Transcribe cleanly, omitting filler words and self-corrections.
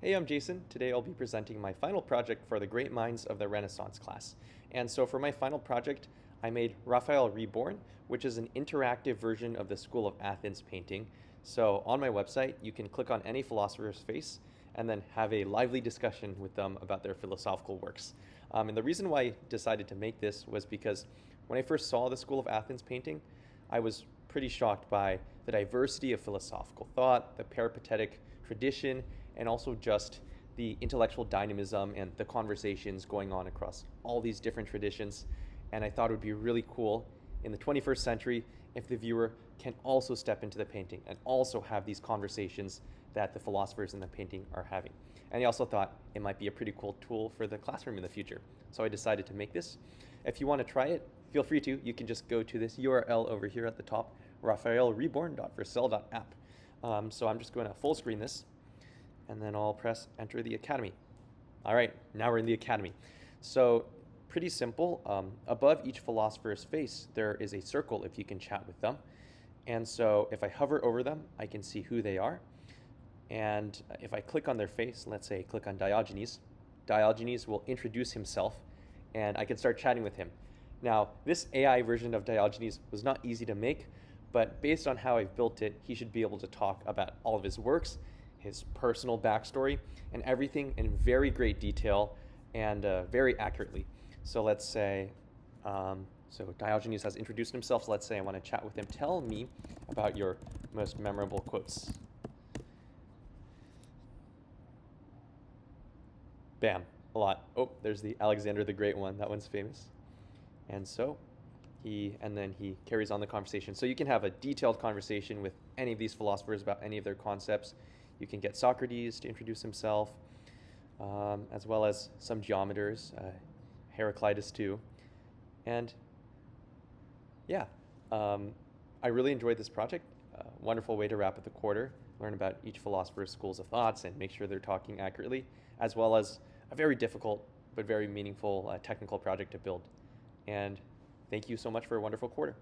Hey, I'm Jason. Today I'll be presenting my final project for the Great Minds of the Renaissance class. And so for my final project, I made Raphael Reborn, which is an interactive version of the School of Athens painting. So on my website, you can click on any philosopher's face and then have a lively discussion with them about their philosophical works. And the reason why I decided to make this was because when I first saw the School of Athens painting, I was pretty shocked by the diversity of philosophical thought, the peripatetic tradition, and also just the intellectual dynamism and the conversations going on across all these different traditions. And I thought it would be really cool in the 21st century if the viewer can also step into the painting and also have these conversations that the philosophers in the painting are having. And I also thought it might be a pretty cool tool for the classroom in the future. So I decided to make this. If you want to try it, feel free to. You can just go to this URL over here at the top, raphaelreborn.vercel.app. So I'm just going to full screen this, and then I'll press enter the academy. All right, now we're in the academy. So pretty simple. Above each philosopher's face, there is a circle if you can chat with them. And so if I hover over them, I can see who they are. And if I click on their face, let's say click on Diogenes, Diogenes will introduce himself and I can start chatting with him. Now, this AI version of Diogenes was not easy to make, but based on how I've built it, he should be able to talk about all of his works, his personal backstory, and everything in very great detail and very accurately. So let's say, so Diogenes has introduced himself. So let's say I want to chat with him. Tell me about your most memorable quotes. Bam, a lot. Oh, there's the Alexander the Great one. That one's famous. And so then he carries on the conversation. So you can have a detailed conversation with any of these philosophers about any of their concepts. You can get Socrates to introduce himself, as well as some geometers, Heraclitus too. And yeah, I really enjoyed this project. Wonderful way to wrap up the quarter, learn about each philosopher's schools of thoughts and make sure they're talking accurately, as well as a very difficult but very meaningful technical project to build. And thank you so much for a wonderful quarter.